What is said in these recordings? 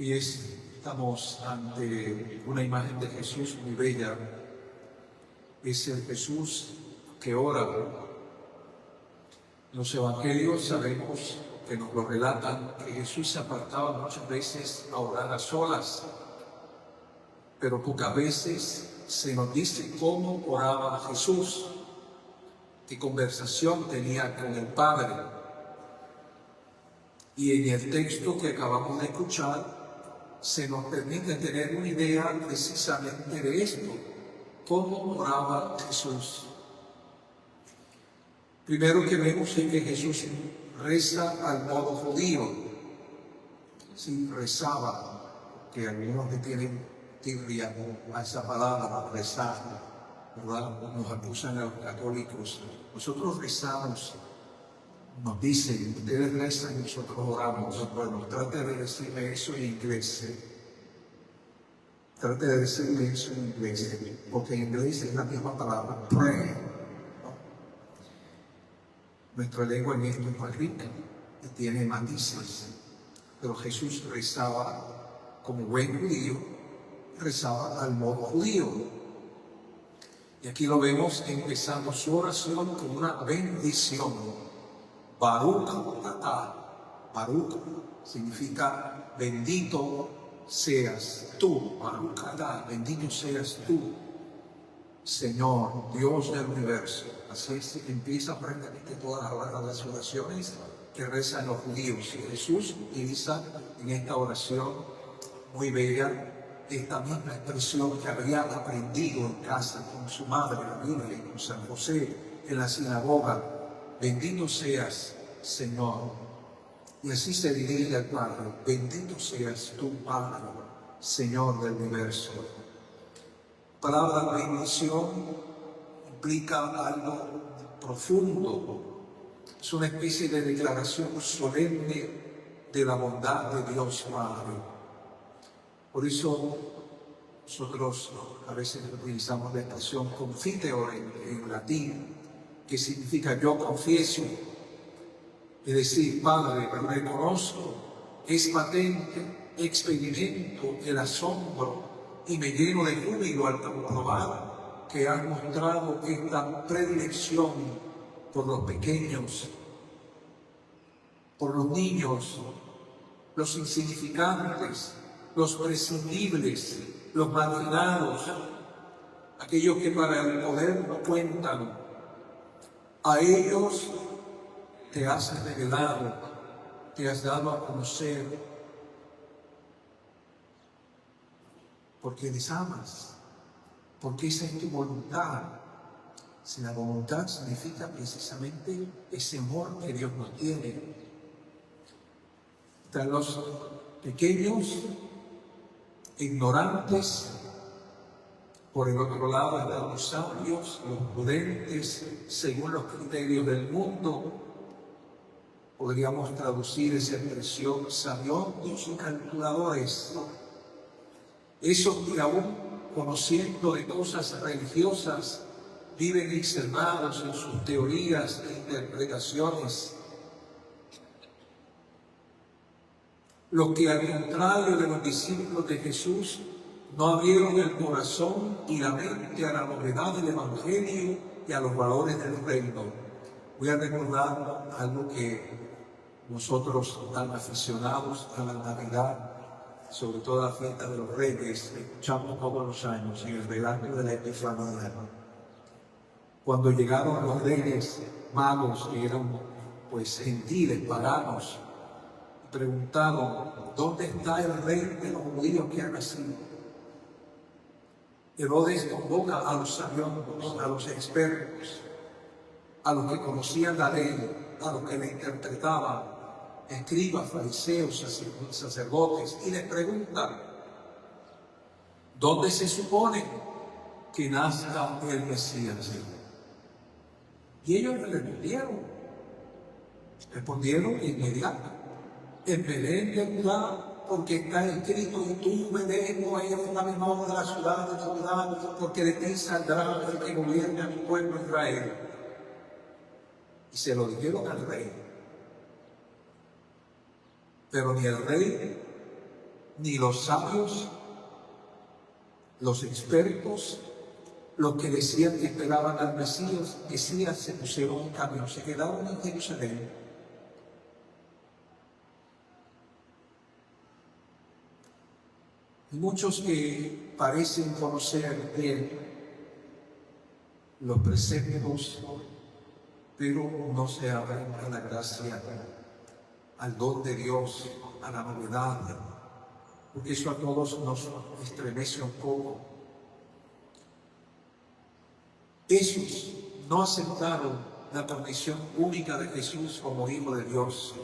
Y estamos ante una imagen de Jesús muy bella. Es el Jesús que ora. En los evangelios sabemos que nos lo relatan, que Jesús se apartaba muchas veces a orar a solas, pero pocas veces se nos dice cómo oraba Jesús, qué conversación tenía con el Padre. Y en el texto que acabamos de escuchar, se nos permite tener una idea precisamente de esto, cómo oraba Jesús. Primero que vemos es que Jesús reza al modo judío. Sí, rezaba, que algunos le tienen tirria a esa palabra, rezar, ¿verdad? Nos acusan a los católicos. Nosotros rezamos, nos dicen, ustedes rezan y nosotros oramos. Bueno, trate de decirme eso en inglés. Trate de decirme eso en inglés, porque en inglés es la misma palabra, pray. Nuestra lengua en esto es más rica y tiene matices, pero Jesús rezaba como buen judío, rezaba al modo judío. Y aquí lo vemos empezando su oración con una bendición. Baruch atah. Baruch significa bendito seas tú. Baruch atah, bendito seas tú, Señor, Dios del universo. Así es, empieza prácticamente todas las oraciones que rezan los judíos. Y Jesús utiliza en esta oración muy bella esta misma expresión que había aprendido en casa con su madre, la Virgen, con San José, en la sinagoga. Bendito seas, Señor. Y así se dirige al Padre. Bendito seas tú, Padre, Señor del universo. La palabra bendición implica algo profundo. Es una especie de declaración solemne de la bondad de Dios Padre. Por eso nosotros a veces utilizamos la expresión confiteor en latín, que significa yo confieso. Es decir, Padre, reconozco, es patente, experimento el asombro y me lleno de júbilo al comprobar que has mostrado esta predilección por los pequeños, por los niños, los insignificantes, los prescindibles, los marginados, aquellos que para el poder no cuentan. A ellos te has revelado, te has dado a conocer, porque les amas, porque esa es tu voluntad. Si la voluntad significa precisamente ese amor que Dios nos tiene. Están los pequeños, ignorantes, por el otro lado están los sabios, los prudentes, según los criterios del mundo. Podríamos traducir esa expresión sabiondos y calculadores. Esos que aún conociendo de cosas religiosas viven externados en sus teorías e interpretaciones. Los que al contrario de los discípulos de Jesús no abrieron el corazón y la mente a la novedad del Evangelio y a los valores del reino. Voy a recordar algo que nosotros, tan aficionados a la Navidad, sobre todo la fiesta de los Reyes, escuchamos todos los años en el relato de la Epifanía. Cuando llegaron los Reyes magos, que eran pues gentiles, paganos, preguntaron, ¿dónde está el Rey de los judíos que ha nacido? Herodes convoca a los sabiondos, a los expertos, a los que conocían la ley, a los que la interpretaban, escribas, fariseos, sacerdotes, y les preguntan, ¿dónde se supone que nazca el Mesías? Y ellos respondieron de inmediato, en Belén de Judá, porque está escrito, y tú, Belén, no eres la menor de la ciudad de Judá, porque de ti saldrá el que gobierna a mi pueblo Israel. Y se lo dijeron al rey. Pero ni el rey ni los sabios, los expertos, los que decían que esperaban al Mesías, se pusieron en camino, se quedaron en Jerusalén. Y muchos que parecen conocer bien los preceptos, pero no se abren a la gracia, al don de Dios, a la novedad, porque eso a todos nos estremece un poco. Esos no aceptaron la condición única de Jesús como Hijo de Dios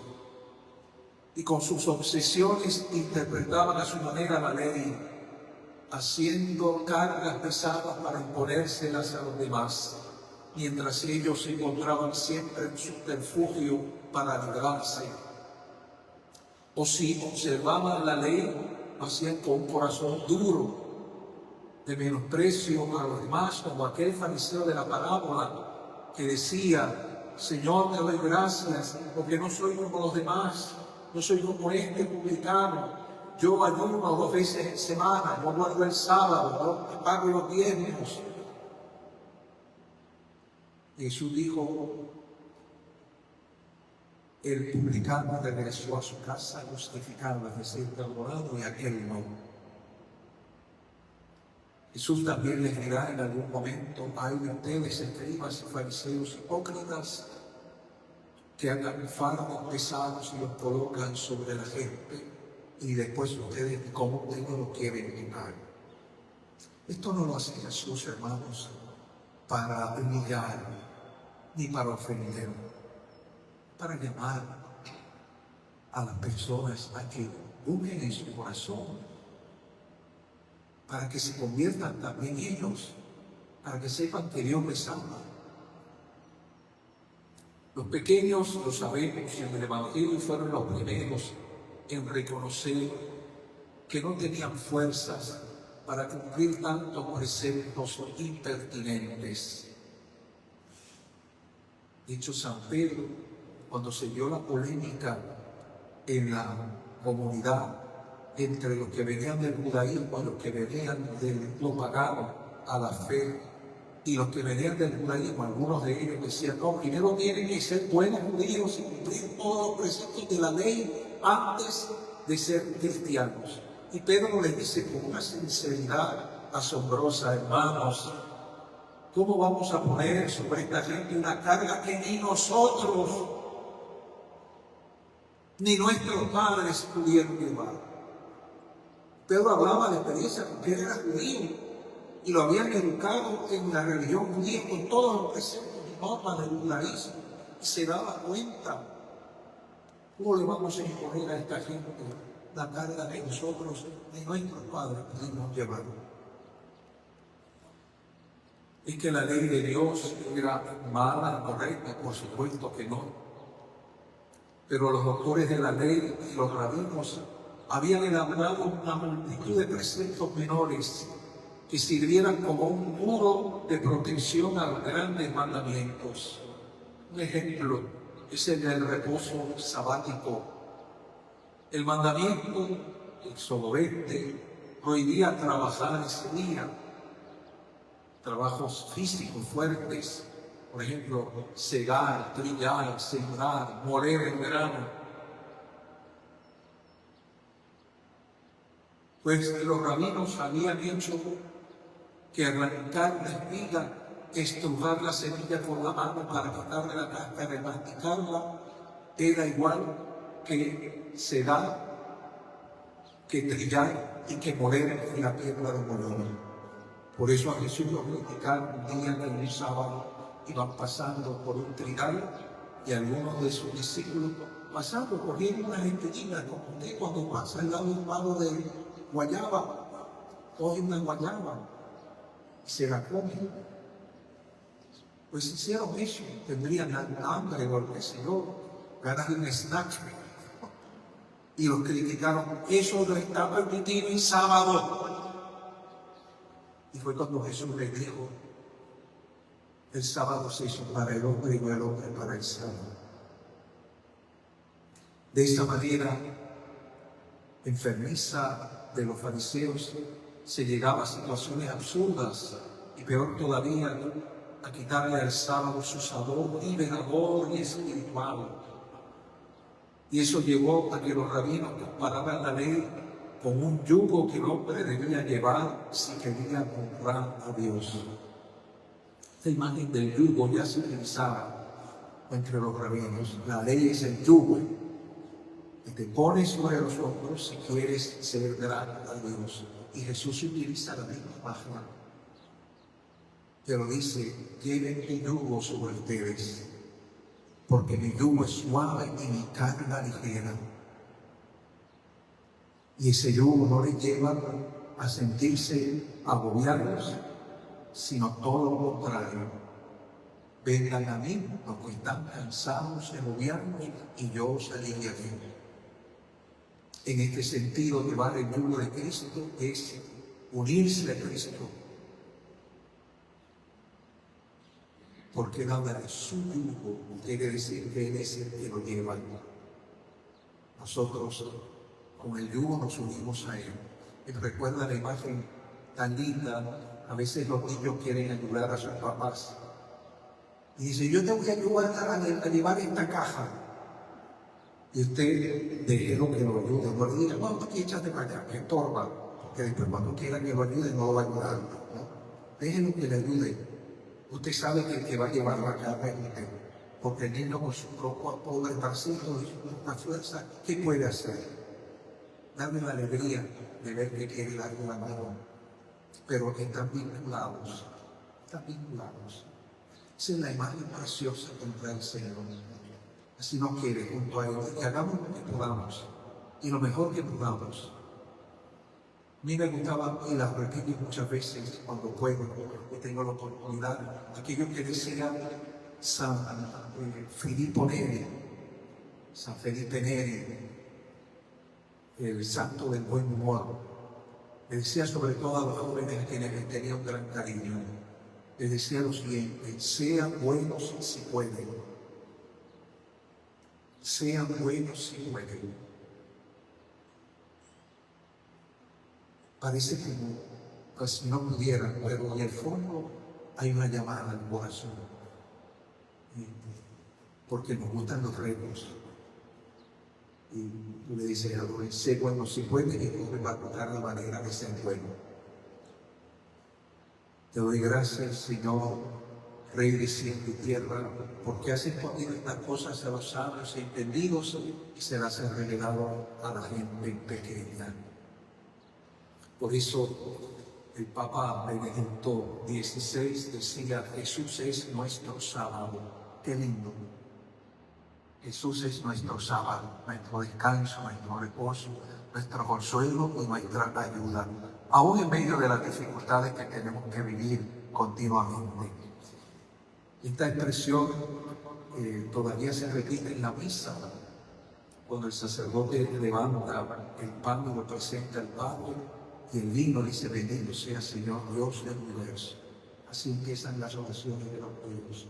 y con sus obsesiones interpretaban a su manera la ley, haciendo cargas pesadas para imponérselas a los demás, mientras ellos se encontraban siempre en subterfugio para librarse. O si observaban la ley, lo hacían con un corazón duro, de menosprecio a los demás, como aquel fariseo de la parábola que decía: Señor, te doy gracias porque no soy como los demás, no soy como este publicano, yo ayuno 2 veces en semana, no guardo el sábado, no pago los diezmos. Jesús dijo: el publicano regresó a su casa justificado, es decir, perdonado, y aquel no. Jesús también les dirá en algún momento: hay de ustedes, escribas y fariseos hipócritas, que hagan fardos pesados y los colocan sobre la gente, y después ustedes, como ustedes, lo quieren quitar. Esto no lo hace Jesús, hermanos, para humillar ni para ofender, para llamar a las personas a que busquen en su corazón, para que se conviertan también ellos, para que sepan que Dios les ama. Los pequeños, lo sabemos, en el Evangelio fueron los primeros en reconocer que no tenían fuerzas para cumplir tantos preceptos impertinentes. De hecho, San Pedro, cuando se dio la polémica en la comunidad entre los que venían del judaísmo y los que venían de lo pagano a la fe, y los que venían del judaísmo, algunos de ellos decían: no, primero tienen que ser buenos judíos y cumplir todos los preceptos de la ley antes de ser cristianos. Y Pedro les dice con una sinceridad asombrosa: hermanos, ¿cómo vamos a poner sobre esta gente una carga que ni nosotros ni nuestros padres pudieron llevar? Pedro hablaba de experiencia porque él era judío y lo habían educado en la religión judía con todos los preceptos y normas del judaísmo, y se daba cuenta: ¿cómo le vamos a imponer a esta gente la carga que nosotros ni nuestros padres pudimos llevar? ¿Es que la ley de Dios era mala, correcta? Por supuesto que no. Pero los doctores de la ley y los rabinos habían elaborado una multitud de preceptos menores que sirvieran como un muro de protección a los grandes mandamientos. Un ejemplo es el del reposo sabático. El mandamiento, Éxodo 20, prohibía trabajar ese día, trabajos físicos fuertes, por ejemplo, segar, trillar, sembrar, moler el grano. Pues los rabinos habían hecho que arrancar la espiga, estrujar la semilla con la mano para quitarle la cáscara y masticarla, era igual que segar, que trillar y que moler en la piedra de molino. Por eso a Jesús lo criticaron un día que en un sábado iban pasando por un trigal y algunos de sus discípulos pasando, cogieron una espinilla, como usted cuando pasa al lado de un palo de guayaba, coge una guayaba y se la comen. Pues hicieron eso, tendrían hambre o lo que sé yo, ganas de un snack. Y los criticaron: eso no está permitido en sábado. Y fue cuando Jesús les dijo: el sábado se hizo para el hombre y no el hombre para el sábado. De esta manera, enfermiza de los fariseos se llegaba a situaciones absurdas y peor todavía, a quitarle al sábado su sabor liberador y espiritual. Y eso llevó a que los rabinos compararan la ley con un yugo que el hombre debía llevar si quería honrar a Dios. Esta imagen del yugo ya se utilizaba entre los rabinos. La ley es el yugo que te pones sobre los hombros si quieres ser grato a Dios. Y Jesús utiliza la misma imagen, pero dice: lleven mi yugo sobre ustedes, porque mi yugo es suave y mi carga ligera. Y ese yugo no les lleva a sentirse agobiados, sino todo lo contrario. Vengan a mí los que están cansados y agobiados, y yo os aliviaré. En este sentido, llevar el yugo de Cristo es unirse a Cristo, porque nada de su yugo quiere decir que Él es el que lo lleva. Nosotros con el yugo nos unimos a Él. Y recuerda la imagen tan linda. A veces los niños quieren ayudar a sus papás y dicen: yo te voy a ayudar a llevar esta caja. Y usted déjelo que lo ayude, no le diga: no, aquí échate para allá, que estorba, porque después cuando quiera que lo ayude no lo va a ayudar, ¿no? Déjelo que le ayude. Usted sabe que el que va a llevar la carga es usted, porque el niño con su propio bracito y su propia fuerza, ¿qué puede hacer? Darle la alegría de ver que quiere darle la mano, pero que están vinculados, están vinculados. Esa es la imagen preciosa contra el Señor. Así nos quiere junto a Él, que hagamos lo que podamos y lo mejor que podamos. A mí me gustaba, y la repito muchas veces cuando puedo y tengo la oportunidad, aquello que decía San Filippo Neri, San Felipe Neri, el santo del buen humor. Le decía sobre todo a los jóvenes a quienes les tenía un gran cariño. Les decía lo siguiente: sean buenos si pueden. Sean buenos si pueden. Parece como pues, si no pudieran, pero en el fondo hay una llamada al corazón. Porque nos gustan los retos. Y tú le dices: sé bueno si puedes, y Dios me va a tocar la manera de ser bueno. Te doy gracias, Señor, Rey de cielo y tierra, porque has escondido estas cosas a los sabios e entendidos y se las has revelado a la gente pequeña. Por eso el Papa Benedicto XVI decía: Jesús es nuestro sábado. Qué lindo. Jesús es nuestro sábado, nuestro descanso, nuestro reposo, nuestro consuelo y nuestra ayuda, aún en medio de las dificultades que tenemos que vivir continuamente. Esta expresión todavía se repite en la misa, cuando el sacerdote levanta el pan y lo presenta al Padre, y el vino dice: bendito sea Señor Dios del universo. Así empiezan las oraciones de los pueblos.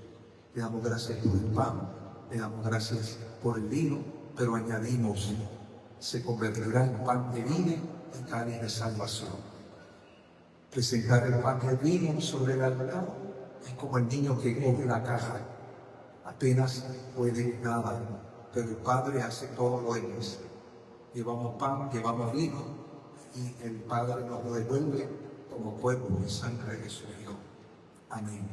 Le damos gracias por el pan, le damos gracias por el vino, pero añadimos: se convertirá en pan de vida y cáliz de salvación. Presentar el pan y el vino sobre el altar es como el niño que coge la caja. Apenas puede nada, pero el Padre hace todo lo demás. Llevamos pan, llevamos vino, y el Padre nos lo devuelve como cuerpo y sangre de su Hijo. Amén.